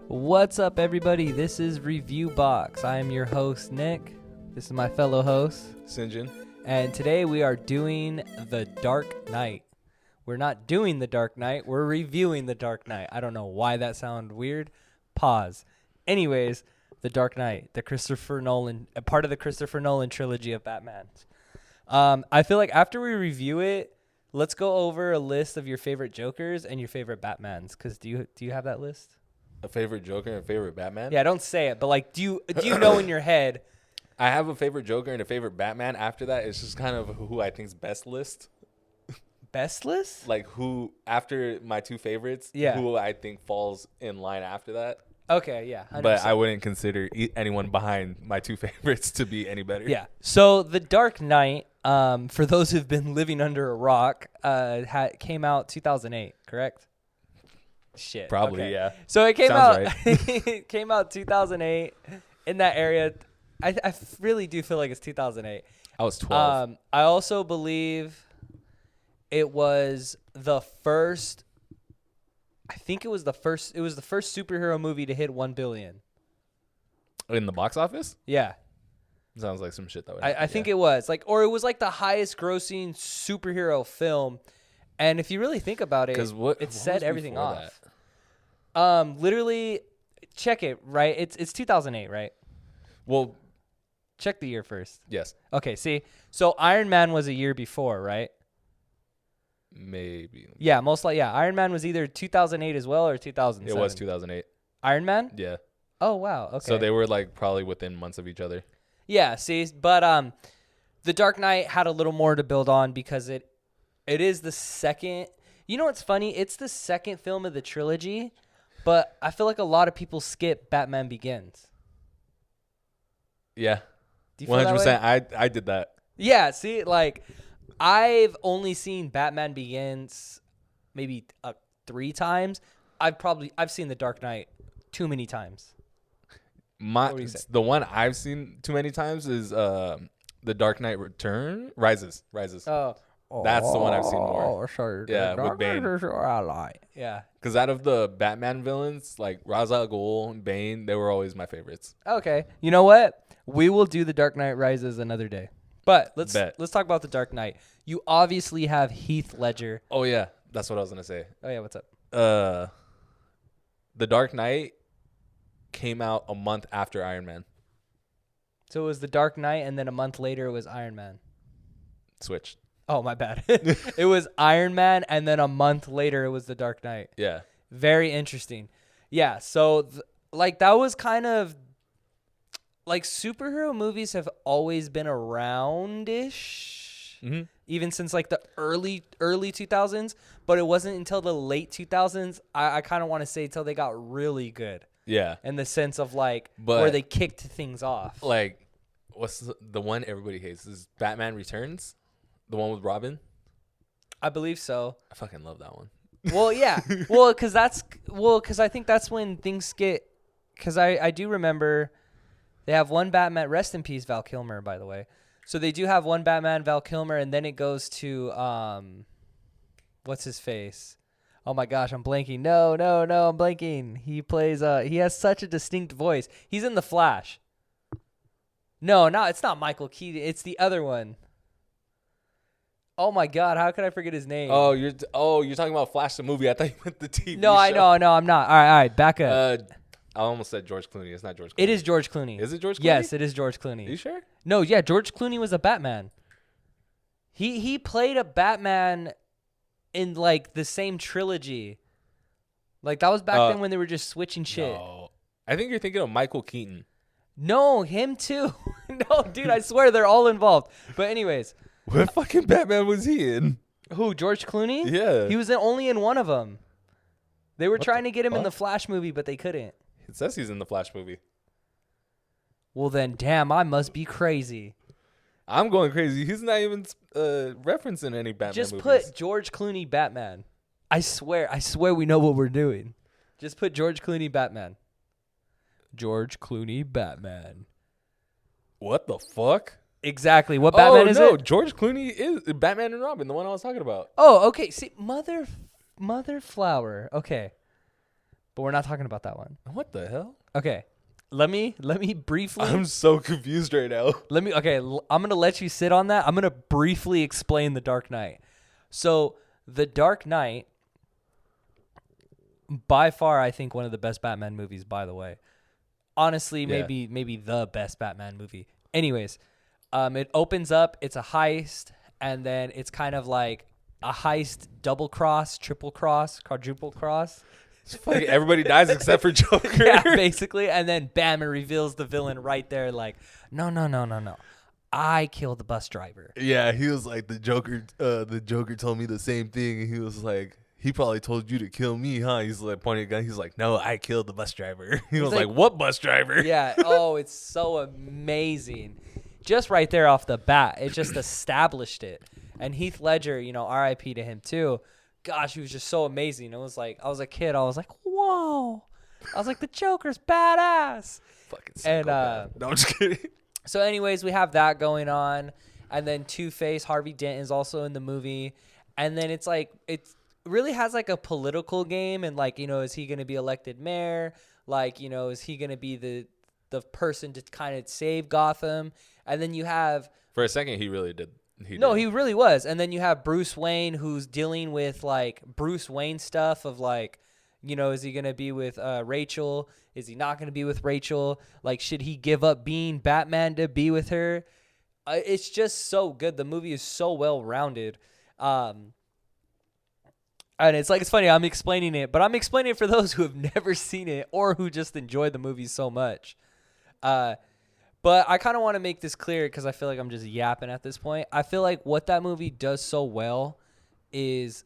What's up, everybody? This is Reviewbox. I am your host, Nick. This is my fellow host, Sinjin. and today we are doing The Dark Knight. We're not doing The Dark Knight, we're reviewing The Dark Knight. I don't know why that sounded weird. Pause. Anyways, The Dark Knight, the Christopher Nolan, a part of the Christopher Nolan trilogy of Batmans. I feel like after we review it, let's go over a list of your favorite Jokers and your favorite Batmans. Because do you have that list? A favorite Joker and a favorite Batman? Yeah, don't say it, but like, do you know in your head? I have a favorite Joker and a favorite Batman. After that, it's just kind of who I think's best list. Best list? Like who, after my two favorites, who I think falls in line after that. Okay, yeah. 100%. But I wouldn't consider anyone behind my two favorites to be any better. Yeah. So The Dark Knight, for those who've been living under a rock, came out 2008, correct? Shit. Probably, okay. yeah. So it came Sounds out. right. It came out 2008 in that area. I really do feel like it's 2008. I was 12. I also believe it was the first. I think it was the first. It was the first superhero movie to hit 1 billion. In the box office? Yeah. Sounds like some shit that would I think it was like, or it was like the highest grossing superhero film. And if you really think about it, it set everything off. Literally, check it, right? It's 2008, right? Well, check the year first. Yes. Okay, see? So Iron Man was a year before, right? Maybe. Yeah, most likely. Yeah, Iron Man was either 2008 as well or 2007. It was 2008. Iron Man? Yeah. Oh, wow. Okay. So they were like probably within months of each other. Yeah, see? But The Dark Knight had a little more to build on because it is the second. You know what's funny? It's the second film of the trilogy, but I feel like a lot of people skip Batman Begins. Yeah. Do you feel that way? 100%. I did that. Yeah, see, like I've only seen Batman Begins maybe 3 times. I've seen The Dark Knight too many times. The one I've seen too many times is The Dark Knight Rises. Oh, that's the one I've seen more. Sorry, yeah, with Bane. Yeah, because out of the Batman villains, like Ra's al Ghul and Bane, they were always my favorites. Okay, you know what? We will do The Dark Knight Rises another day. But let's talk about The Dark Knight. You obviously have Heath Ledger. Oh yeah, that's what I was gonna say. Oh yeah, what's up? The Dark Knight came out a month after Iron Man. So it was The Dark Knight, and then a month later it was Iron Man. Switched. Oh, my bad. It was Iron Man, and then a month later it was The Dark Knight. Yeah. Very interesting. Yeah, so like that was kind of like superhero movies have always been around-ish, even since like the early 2000s, but it wasn't until the late 2000s, I kind of want to say, until they got really good. Yeah. In the sense of like where they kicked things off. Like, what's the one everybody hates? Is Batman Returns? The one with Robin? I believe so. I fucking love that one. Well, yeah. Because I think that's when things get, because I do remember they have one Batman, rest in peace, Val Kilmer, by the way. So they do have one Batman, Val Kilmer, and then it goes to, what's his face? Oh my gosh, I'm blanking. No, I'm blanking. He plays, he has such a distinct voice. He's in The Flash. No, it's not Michael Keaton. It's the other one. Oh my God! How could I forget his name? Oh, you're talking about Flash the movie. I thought you meant the TV No, show. I know. No, I'm not. All right, back up. I almost said George Clooney. It's not George Clooney. It is George Clooney. Is it George Clooney? Yes, it is George Clooney. Are you sure? No, yeah, George Clooney was a Batman. He played a Batman in like the same trilogy. Like that was back then when they were just switching shit. No. I think you're thinking of Michael Keaton. No, him too. No, dude, I swear they're all involved. But anyways. What fucking Batman was he in? Who, George Clooney? Yeah. He was only in one of them. They were trying to get him in the Flash movie, but they couldn't. It says he's in the Flash movie. Well then, damn, I must be crazy. I'm going crazy. He's not even referencing any Batman Just movies. put George Clooney Batman. I swear we know what we're doing. Just put George Clooney Batman. George Clooney Batman. What the fuck? Exactly. What Batman is it? George Clooney is Batman and Robin, the one I was talking about. Oh, okay. See, Mother Flower. Okay. but we're not talking about that one. What the hell? Okay. Let me briefly. I'm so confused right now. I'm going to let you sit on that. I'm going to briefly explain The Dark Knight. So, The Dark Knight, by far, I think one of the best Batman movies, by the way. Honestly, maybe the best Batman movie. Anyways, it opens up, it's a heist, and then it's kind of like a heist double cross, triple cross, quadruple cross. Everybody dies except for Joker. Yeah, basically. And then bam, it reveals the villain right there. Like, no. I killed the bus driver. Yeah, he was like, the Joker told me the same thing. And he was like, he probably told you to kill me, huh? He's like pointing a gun. He's like, no, I killed the bus driver. He was like, what bus driver? Yeah. Oh, it's so amazing. Just right there off the bat, it just established it. And Heath Ledger, R.I.P. to him too. Gosh, he was just so amazing. It was like, I was a kid. I was like, whoa. I was like, the Joker's badass. Fucking psychopath. No, I'm just kidding. So anyways, we have that going on. And then Two-Face, Harvey Dent is also in the movie. And then it's like, it really has like a political game. And like, is he going to be elected mayor? Like, is he going to be the person to kind of save Gotham? And then you have... For a second, he really did. He really was. And then you have Bruce Wayne, who's dealing with like Bruce Wayne stuff of like, is he going to be with Rachel? Is he not going to be with Rachel? Like, should he give up being Batman to be with her? It's just so good. The movie is so well rounded. And it's like, it's funny. I'm explaining it, but I'm explaining it for those who have never seen it or who just enjoy the movie so much. But I kind of want to make this clear because I feel like I'm just yapping at this point. I feel like what that movie does so well is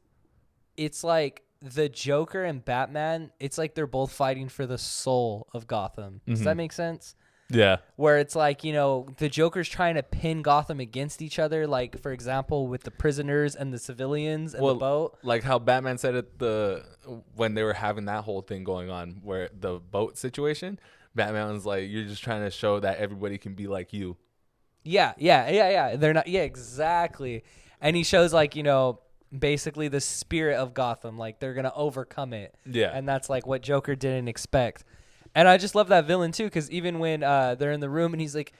it's like the Joker and Batman, it's like they're both fighting for the soul of Gotham. Does that make sense? Yeah. Where it's like, the Joker's trying to pin Gotham against each other. Like, for example, with the prisoners and the civilians and the boat. Like how Batman said it when they were having that whole thing going on where the boat situation. Batman was like, you're just trying to show that everybody can be like you. Yeah. They're not. Yeah, exactly. And he shows like, basically the spirit of Gotham. Like they're going to overcome it. Yeah. And that's like what Joker didn't expect. And I just love that villain too. Cause even when they're in the room and he's like,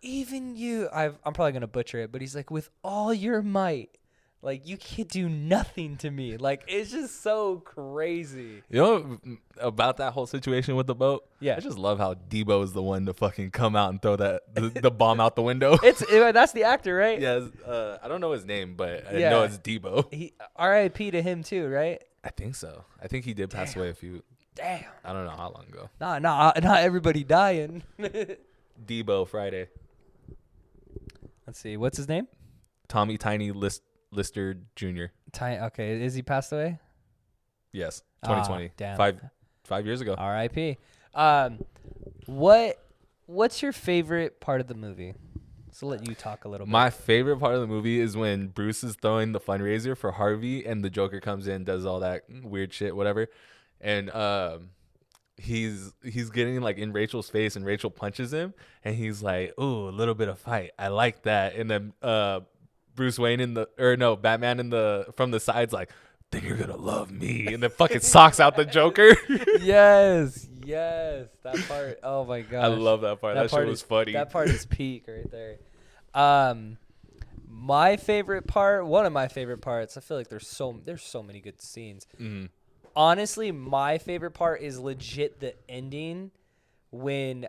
even you, I'm probably going to butcher it, but he's like, with all your might, like, you can't do nothing to me. Like, it's just so crazy. You know about that whole situation with the boat? Yeah. I just love how Debo is the one to fucking come out and throw the bomb out the window. That's the actor, right? Yeah. I don't know his name, but I know it's Debo. R.I.P. to him too, right? I think so. I think he did pass away a few. Damn. I don't know how long ago. Not everybody dying. Debo Friday. Let's see. What's his name? Tommy Tiny Lister Jr. Okay, is he passed away? Yes, 2020. Damn. 5 years ago. R.I.P. What's your favorite part of the movie? So let you talk a little bit. My favorite part of the movie is when Bruce is throwing the fundraiser for Harvey and the Joker comes in, does all that weird shit, whatever, and he's getting like in Rachel's face and Rachel punches him and he's like, "Ooh, a little bit of fight. I like that." And then Bruce Wayne Batman from the sides like, "Then you're gonna love me," and then fucking socks out the Joker. Yes, that part. Oh my gosh, I love that part. That shit was funny. That part is peak right there. My favorite part, one of my favorite parts. I feel like there's so many good scenes. Mm-hmm. Honestly, my favorite part is legit the ending when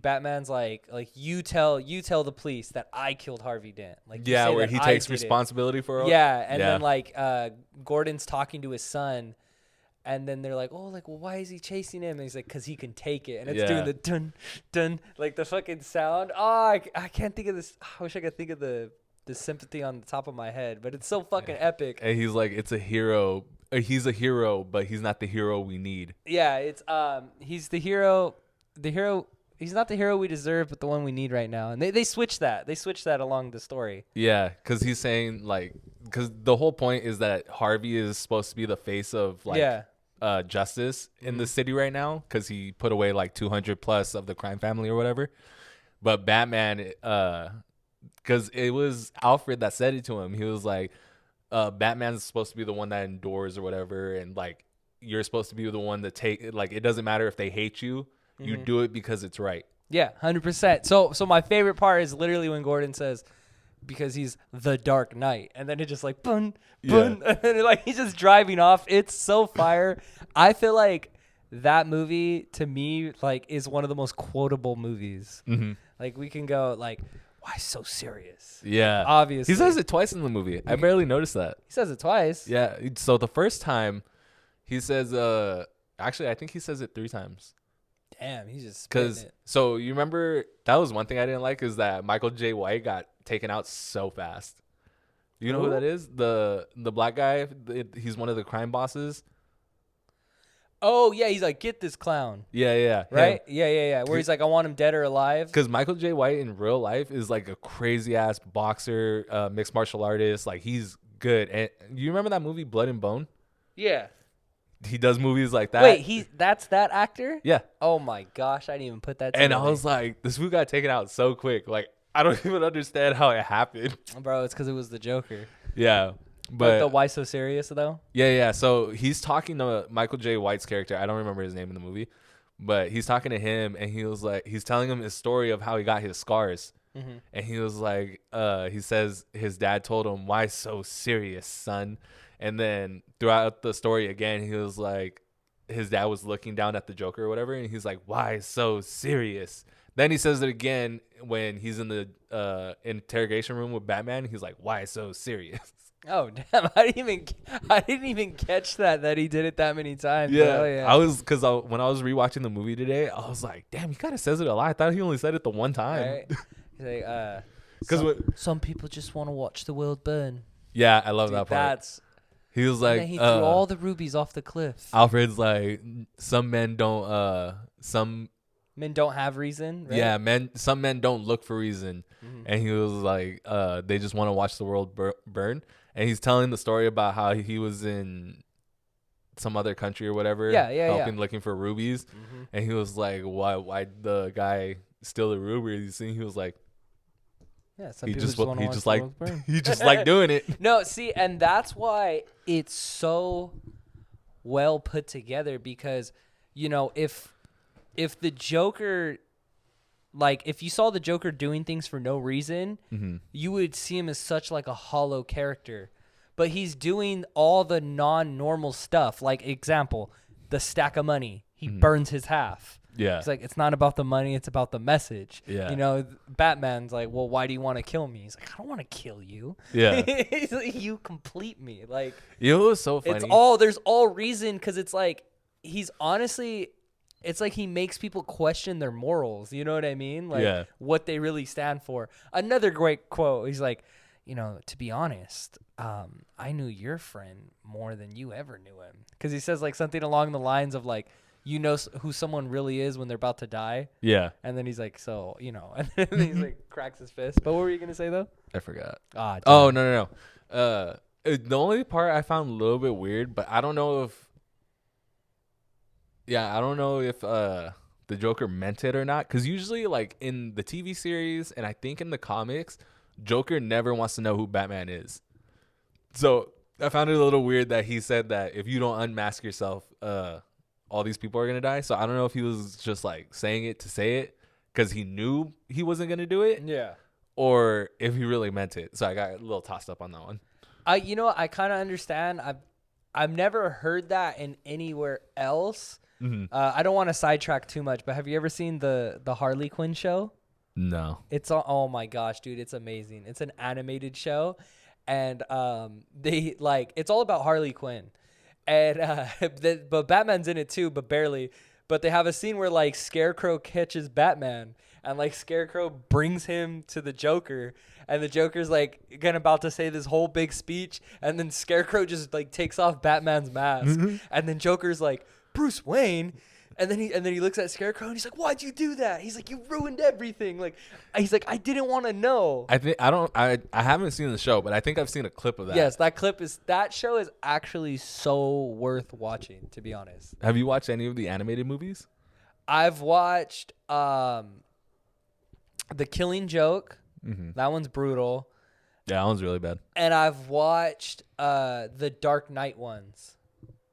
Batman's like you tell the police that I killed Harvey Dent. Like where he takes responsibility for it. Yeah, and then like Gordon's talking to his son, and then they're like, "Oh, like, well, why is he chasing him?" And he's like, "Cause he can take it," and it's doing the dun dun, like the fucking sound. Oh, I can't think of this. I wish I could think of the sympathy on the top of my head, but it's so fucking epic. And he's like, it's a hero. He's a hero, but he's not the hero we need. Yeah, it's he's the hero. He's not the hero we deserve, but the one we need right now. And they switched that. They switched that along the story. Yeah, because he's saying because the whole point is that Harvey is supposed to be the face of justice in the city right now because he put away like 200 plus of the crime family or whatever. But Batman, because it was Alfred that said it to him. He was like, Batman's supposed to be the one that endures or whatever, and like you're supposed to be the one to take, like, it doesn't matter if they hate you. You do it because it's right. Yeah, 100%. So my favorite part is literally when Gordon says, because he's the Dark Knight, and then it just like boom, boom, and then like he's just driving off. It's so fire. I feel like that movie to me like is one of the most quotable movies. Like we can go like, why so serious? Yeah, obviously he says it twice in the movie. I barely noticed that. He says it twice. Yeah. So the first time, he says, actually, I think he says it 3 times. Damn, he's just because. So you remember that was one thing I didn't like is that Michael J. White got taken out so fast. You know who that is? The black guy. He's one of the crime bosses. Oh yeah, he's like, get this clown. Yeah. Right. Him. Yeah. Where he's like, I want him dead or alive. Because Michael J. White in real life is like a crazy ass boxer, mixed martial artist. Like he's good. And you remember that movie Blood and Bone? Yeah. He does movies like that. Wait, that's that actor? Yeah. Oh my gosh, I didn't even put that together. And I was like, this fool got taken out so quick. Like, I don't even understand how it happened. Bro, it's because it was the Joker. Yeah. But the why so serious though? Yeah. So he's talking to Michael J. White's character. I don't remember his name in the movie. But he's talking to him and he was like, he's telling him his story of how he got his scars. And he was like, he says his dad told him, why so serious, son? And then throughout the story again, he was like, his dad was looking down at the Joker or whatever. And he's like, why so serious? Then he says it again when he's in the interrogation room with Batman. He's like, why so serious? Oh, damn. I didn't even catch that he did it that many times. Yeah. I was, because when I was rewatching the movie today, I was like, damn, he kind of says it a lot. I thought he only said it the one time. Right? He's like, because some people just want to watch the world burn. Yeah, I love that part. He was like, he threw all the rubies off the cliff. Alfred's like, some men don't, some men don't have reason. Right? Yeah, some men don't look for reason. And he was like, they just want to watch the world burn. And he's telling the story about how he was in some other country or whatever, helping looking for rubies. And he was like, why the guy steal the rubies? And he was like, yeah, some people just like he just like doing it. No, see, and that's why it's so well put together because, you know, if the Joker, like if you saw the Joker doing things for no reason, you would see him as such like a hollow character. But he's doing all the non-normal stuff. Like example, the stack of money. He burns his half. Yeah. He's like, it's not about the money, it's about the message. Yeah. You know, Batman's like, well, why do you want to kill me? He's like, I don't want to kill you. Yeah. He's like, you complete me. Like, it was so funny. There's all reason because it's like, he's honestly, it's like he makes people question their morals. You know what I mean? Like what they really stand for. Another great quote. He's like, you know, to be honest, I knew your friend more than you ever knew him. Because he says like something along the lines of like, you know who someone really is when they're about to die. Yeah. And then he's like, so, you know, and then he's like cracks his fist. But what were you going to say though? I forgot. Oh, no. The only part I found a little bit weird, but I don't know if the Joker meant it or not. Because usually like in the TV series and I think in the comics, Joker never wants to know who Batman is. So I found it a little weird that he said that if you don't unmask yourself, all these people are going to die. So I don't know if he was just like saying it to say it because he knew he wasn't going to do it. Yeah. Or if he really meant it. So I got a little tossed up on that one. I kind of understand. I've never heard that in anywhere else. I don't want to sidetrack too much, but have you ever seen the Harley Quinn show? No. Oh my gosh, dude, it's amazing. It's an animated show. And they like it's all about Harley Quinn. And but Batman's in it too, but barely. But they have a scene where like Scarecrow catches Batman, and like Scarecrow brings him to the Joker, and the Joker's like about to say this whole big speech, and then Scarecrow just like takes off Batman's mask, and then Joker's like, Bruce Wayne. And then he looks at Scarecrow and he's like, "Why'd you do that?" He's like, "You ruined everything." Like, he's like, "I didn't want to know." I haven't seen the show, but I think I've seen a clip of that. Yes, that show is actually so worth watching, to be honest. Have you watched any of the animated movies? I've watched The Killing Joke. That one's brutal. Yeah, that one's really bad. And I've watched the Dark Knight ones.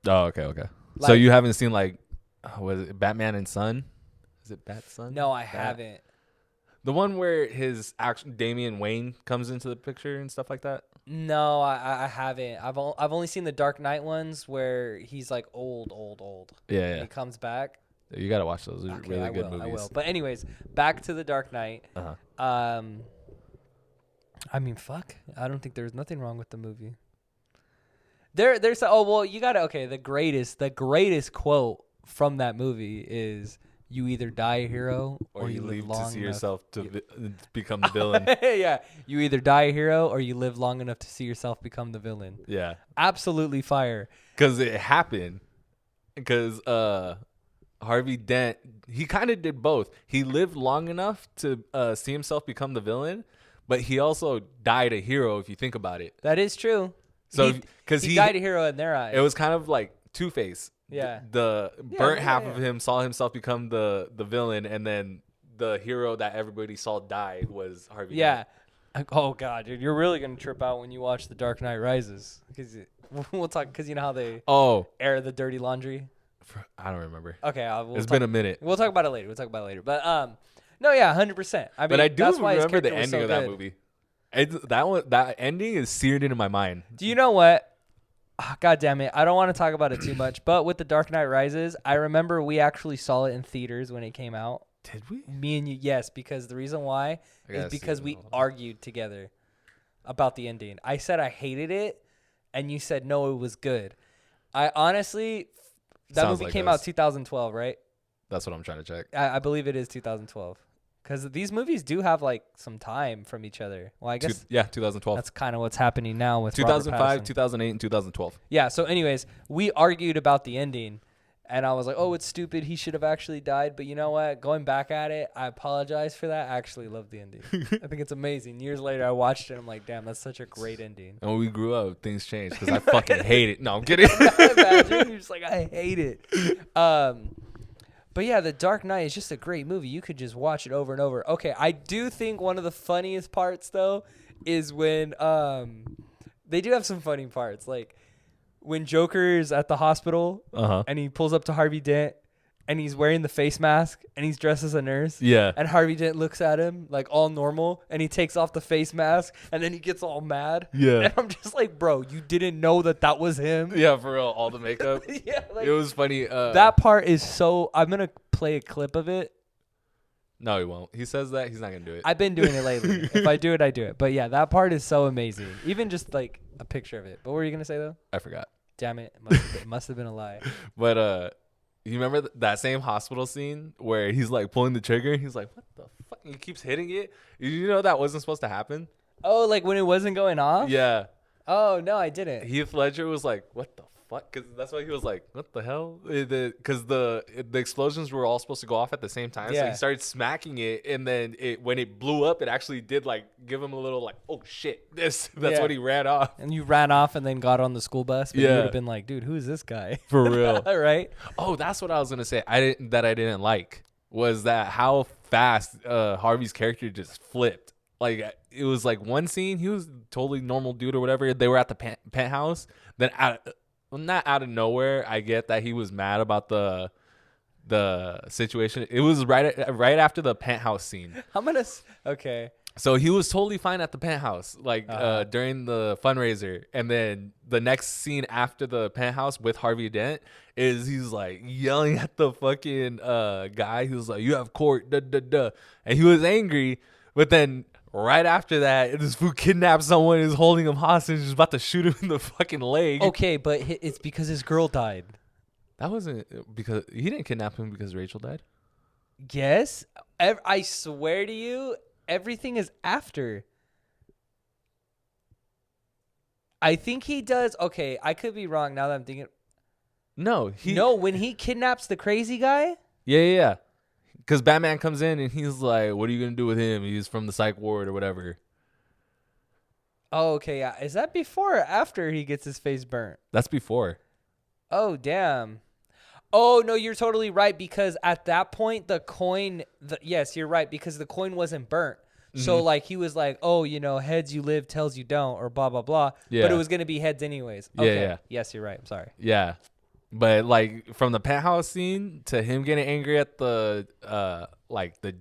Oh, okay. So you haven't seen like, was it Batman and Son? Is it Bat Son? No, I haven't. The one where his Damian Wayne comes into the picture and stuff like that. No, I haven't. I've only seen the Dark Knight ones where he's like old. Yeah, And he comes back. You gotta watch those. They're really good movies. I will. But anyways, back to the Dark Knight. Uh-huh. I mean, fuck. I don't think there's nothing wrong with the movie. There's you gotta the greatest quote from that movie is, "You either die a hero or you live live long to see enough yourself to become the villain." Yeah, you either die a hero or you live long enough to see yourself become the villain. Yeah, absolutely fire. Because it happened. Because Harvey Dent, he kind of did both. He lived long enough to see himself become the villain, but he also died a hero if you think about it. That is true. So because he died a hero in their eyes. It was kind of like Two-Face. Yeah. The burnt half of him saw himself become the villain, and then the hero that everybody saw die was Harvey Dent. Oh god, dude, you're really gonna trip out when you watch The Dark Knight Rises, because we'll talk, because you know how they air the dirty laundry. I don't remember. Okay, it's been a minute. We'll talk about it later. But no, yeah, 100%. I mean, but I do that's why remember the ending so of that movie. That ending is seared into my mind. Do you know what? Oh, god damn it, I don't want to talk about it too much. But with The Dark Knight Rises, I remember we actually saw it in theaters when it came out. Did we? Me and you, yes, because the reason why is because we argued together about the ending. I said I hated it, and you said no, it was good. I honestly, that movie came out 2012, right? That's what I'm trying to check. I believe it is 2012, because these movies do have like some time from each other. Well, I guess 2012. That's kind of what's happening now with 2005, 2008, and 2012. Yeah. So, anyways, we argued about the ending. And I was like, oh, it's stupid. He should have actually died. But you know what? Going back at it, I apologize for that. I actually love the ending. I think it's amazing. Years later, I watched it. And I'm like, damn, that's such a great ending. And when we grew up, things changed because I fucking hate it. No, I'm kidding. Imagine. You're just like, I hate it. But yeah, The Dark Knight is just a great movie. You could just watch it over and over. Okay, I do think one of the funniest parts, though, is when they do have some funny parts. Like, when Joker's at the hospital and he pulls up to Harvey Dent and he's wearing the face mask and he's dressed as a nurse. Yeah. And Harvey Dent looks at him like all normal and he takes off the face mask and then he gets all mad. Yeah. And I'm just like, bro, you didn't know that was him? Yeah, for real. All the makeup. Yeah. Like, it was funny. That part is so... I'm going to play a clip of it. No, he won't. He says that. He's not going to do it. I've been doing it lately. If I do it, I do it. But yeah, that part is so amazing. Even just like a picture of it. But what were you going to say though? I forgot. Damn it. It must have been a lie. But you remember that same hospital scene where he's like pulling the trigger and he's like, what the fuck? And he keeps hitting it. You know that wasn't supposed to happen? Oh, like when it wasn't going off? Yeah. Oh, no, I didn't. Heath Ledger was like, what the fuck? Because that's why he was like, what the hell? Because the explosions were all supposed to go off at the same time. Yeah. So he started smacking it. And then when it blew up, it actually did like give him a little like, oh shit. That's when he ran off. And you ran off and then got on the school bus. But you would have been like, dude, who is this guy? For real. Right? Oh, that's what I was going to say. I didn't like was that how fast Harvey's character just flipped. Like, it was like one scene, he was totally normal dude or whatever. They were at the penthouse. Then not out of nowhere, I get that he was mad about the situation. It was right after the penthouse scene. Okay. So he was totally fine at the penthouse, like during the fundraiser, and then the next scene after the penthouse with Harvey Dent is he's like yelling at the fucking guy who's like, "You have court," duh, duh, duh. And he was angry, but then right after that, this fool kidnaps someone, is holding him hostage, is about to shoot him in the fucking leg. Okay, but it's because his girl died. That wasn't because he didn't kidnap him because Rachel died. Yes, I swear to you. Everything is after. I think he does. Okay, I could be wrong now that I'm thinking. No, when he kidnaps the crazy guy? Yeah. Because Batman comes in and he's like, what are you going to do with him? He's from the psych ward or whatever. Oh, okay, yeah. Is that before or after he gets his face burnt? That's before. Oh, damn. Oh, no, you're totally right, because at that point, the coin... yes, you're right, because the coin wasn't burnt. Mm-hmm. So, like, he was like, oh, heads you live, tails you don't, or blah, blah, blah. Yeah. But it was going to be heads anyways. Okay. Yeah. Yes, you're right. I'm sorry. Yeah. But like from the penthouse scene to him getting angry at the like the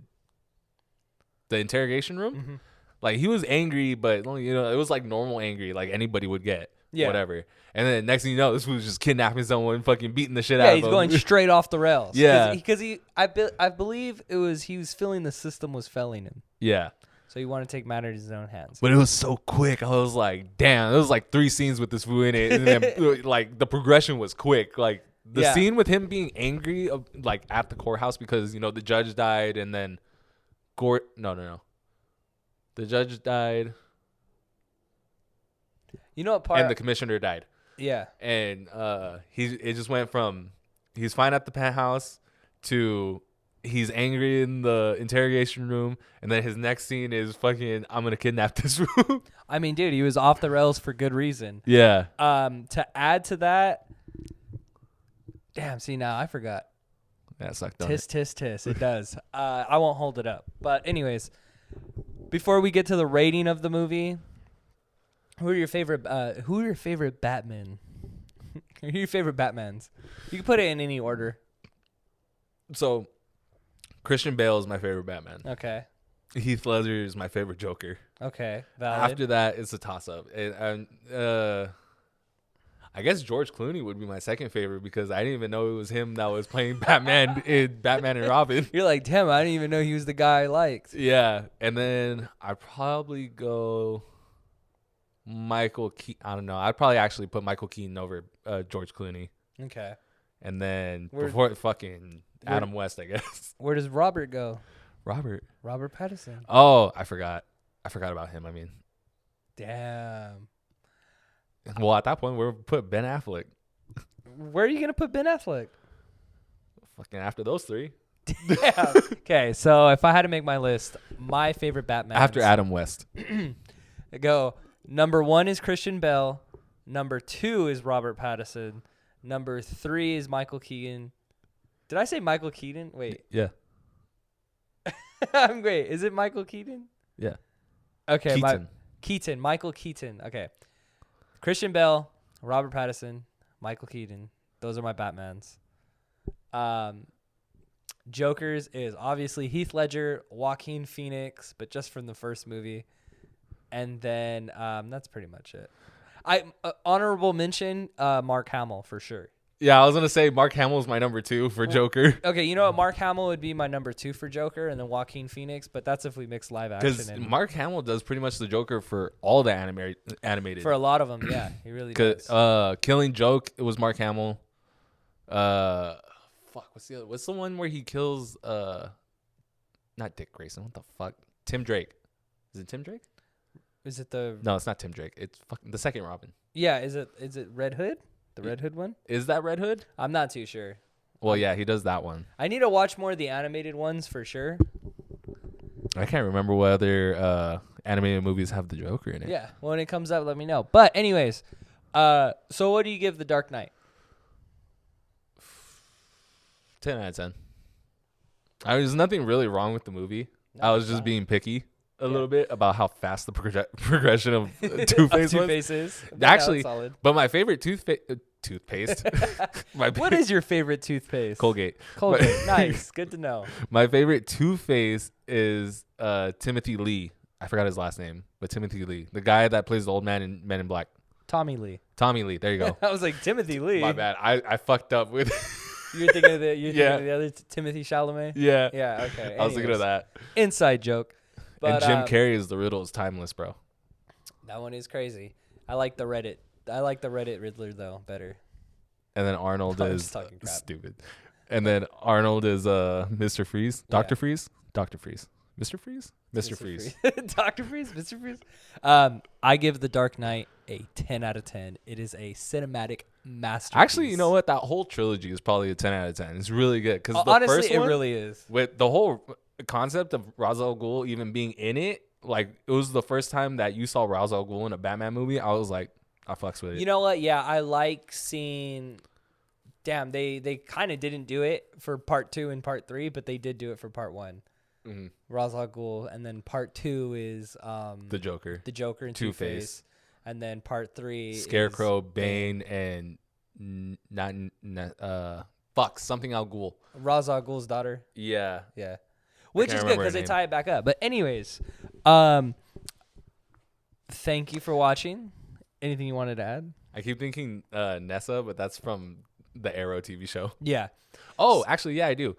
interrogation room, Mm-hmm. like he was angry, but it was like normal angry, like anybody would get. Yeah. Whatever. And then next thing you know, this was just kidnapping someone, fucking beating the shit out Yeah, of he's him. going straight off the rails. Yeah. Because I believe he was feeling the system was failing him. Yeah. So he wanted to take matters in his own hands. But it was so quick. I was like, damn. It was like 3 scenes with this fool in it. And then like the progression was quick. Like the scene with him being angry like at the courthouse because, the judge died and then no. The judge died. You know what part? And the commissioner died. Yeah. And it just went from he's fine at the penthouse to he's angry in the interrogation room, and then his next scene is fucking I'm gonna kidnap this room. I mean, dude, he was off the rails for good reason. Yeah. To add to that, damn. See, now I forgot. That sucked. Tis. It does. I won't hold it up. But anyways, before we get to the rating of the movie, who are your favorite Batman? Who are your favorite Batmans? You can put it in any order. So, Christian Bale is my favorite Batman. Okay. Heath Ledger is my favorite Joker. Okay. Valid. After that, it's a toss-up. I guess George Clooney would be my second favorite because I didn't even know it was him that was playing Batman in Batman and Robin. You're like, damn, I didn't even know he was the guy I liked. Yeah. And then I'd probably go Michael Keaton. I don't know. I'd probably actually put Michael Keaton over George Clooney. Okay. And then before fucking Adam West, I guess. Where does Robert go? Robert Pattinson. Oh, I forgot about him. I mean, damn. Well, at that point, we're put Ben Affleck. Where are you gonna put Ben Affleck? Fucking after those 3. Yeah. Okay, so if I had to make my list, my favorite Batman after Adam West, I go number 1 is Christian Bale, number 2 is Robert Pattinson, number 3 is Michael Keaton. Did I say Michael Keaton? Wait. Yeah. I'm great. Is it Michael Keaton? Yeah. Okay. Keaton. Michael Keaton. Okay. Christian Bale, Robert Pattinson, Michael Keaton. Those are my Batmans. Jokers is obviously Heath Ledger, Joaquin Phoenix, but just from the first movie. And then that's pretty much it. Honorable mention, Mark Hamill for sure. Yeah, I was gonna say Mark Hamill's my number 2 for Joker. Okay, you know what? Mark Hamill would be my number 2 for Joker, and then Joaquin Phoenix. But that's if we mix live action. Because Mark Hamill does pretty much the Joker for all the animated. For a lot of them, yeah, he really does. Killing Joke, it was Mark Hamill. What's the one where he kills not Dick Grayson? What the fuck? Tim Drake. Is it Tim Drake? Is it the? No, it's not Tim Drake. It's fucking the second Robin. Yeah, is it Red Hood? The Red Hood one? Is that Red Hood? I'm not too sure. Well, yeah, he does that one. I need to watch more of the animated ones for sure. I can't remember what other animated movies have the Joker in it. Yeah, when it comes up, let me know. But anyways, so what do you give The Dark Knight? 10 out of 10. There's nothing really wrong with the movie. I was just being picky a little bit about how fast the progression of Two-Face was. Is. Actually, but my favorite toothpaste. What is your favorite toothpaste? Colgate. Nice. Good to know. My favorite Two-Face is Timothy Lee. I forgot his last name, but Timothy Lee. The guy that plays the old man in Men in Black. Tommy Lee. There you go. I was like, Timothy Lee. My bad. I fucked up with... You're thinking of the other Timothy Chalamet? Yeah. Yeah, okay. I was thinking of that. Inside joke. But, and Jim Carrey is The Riddle is timeless, bro. That one is crazy. I like the Reddit Riddler, though, better. And then Arnold is talking crap. Stupid. And then Arnold is Mr. Freeze. Dr. Freeze? Dr. Freeze. Mr. Freeze? Mr. Freeze. Dr. Freeze? Mr. Freeze? I give The Dark Knight a 10 out of 10. It is a cinematic masterpiece. Actually, you know what? That whole trilogy is probably a 10 out of 10. It's really good. Because honestly, first one, it really is. With the whole concept of Ra's al Ghul even being in it, like, it was the first time that you saw Ra's al Ghul in a Batman movie. I was like, I fucks with it. You know what? Yeah, I like seeing... Damn, they kind of didn't do it for part 2 and part 3, but they did do it for part 1. Mm-hmm. Ra's al Ghul, and then part 2 is the Joker and Two-Face, and then part 3 Scarecrow, is Bane, and fuck, something Al Ghul. Ra's al Ghul's daughter. Yeah. Yeah. Which can't is good remember her because they name. tie it back up. But anyways, thank you for watching. Anything you wanted to add? I keep thinking Nessa, but that's from the Arrow TV show. Yeah. Oh, actually, yeah, I do.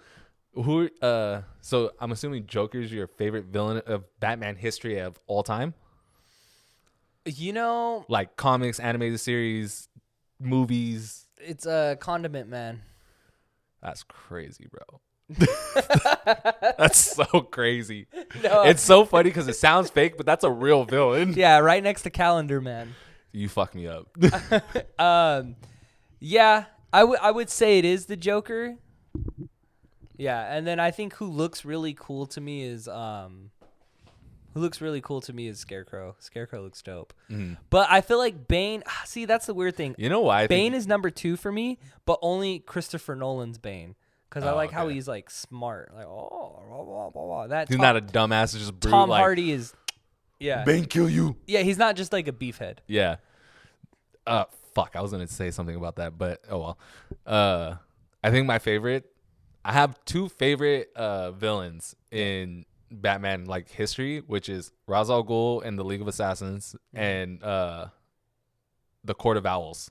Who? So I'm assuming Joker's your favorite villain of Batman history of all time, You know, like comics, animated series, movies. it's a Condiment Man. That's crazy, bro. That's so crazy. No. It's so funny because it sounds fake, but that's a real villain. Yeah, right next to Calendar Man. You fuck me up. Yeah, I would say it is the Joker. Yeah, and then I think who looks really cool to me is Scarecrow. Scarecrow looks dope. But I feel like Bane. See, that's the weird thing. You know why? Bane is number 2 for me, but only Christopher Nolan's Bane. Because I like how okay. he's like smart. Like blah, blah, blah. That He's not a dumbass. It's just brute, Tom like, Hardy is. Yeah. Bane kill you. Yeah, he's not just like a beefhead. Yeah. Fuck. I was gonna say something about that, but oh well. I think my favorite. I have 2 favorite villains in Batman like history, which is Ra's al Ghul and the League of Assassins, and the Court of Owls.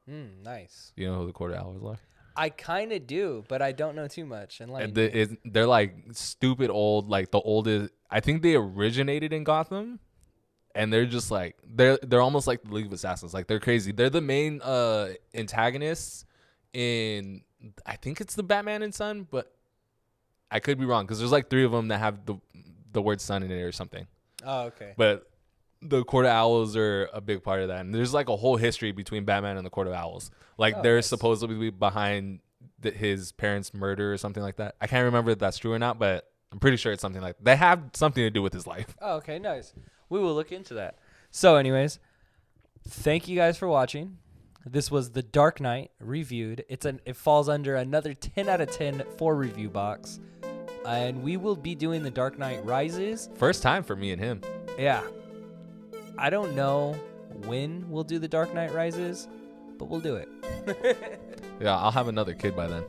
Nice. You know who the Court of Owls are? I kind of do, but I don't know too much. And They're like stupid old, like the oldest. I think they originated in Gotham, and they're just like they're almost like the League of Assassins. Like they're crazy. They're the main antagonists in. I think it's the Batman and Son, but I could be wrong because there's like 3 of them that have the word "son" in it or something. Oh, okay. But the Court of Owls are a big part of that, and there's like a whole history between Batman and the Court of Owls. Like they're supposedly behind his parents' murder or something like that. I can't remember if that's true or not, but I'm pretty sure it's something like they have something to do with his life. Oh, okay, nice. We will look into that. So, anyways, thank you guys for watching. This was The Dark Knight reviewed. It falls under another 10 out of 10 for Reviewbox. And we will be doing The Dark Knight Rises. First time for me and him. Yeah. I don't know when we'll do The Dark Knight Rises, but we'll do it. Yeah, I'll have another kid by then.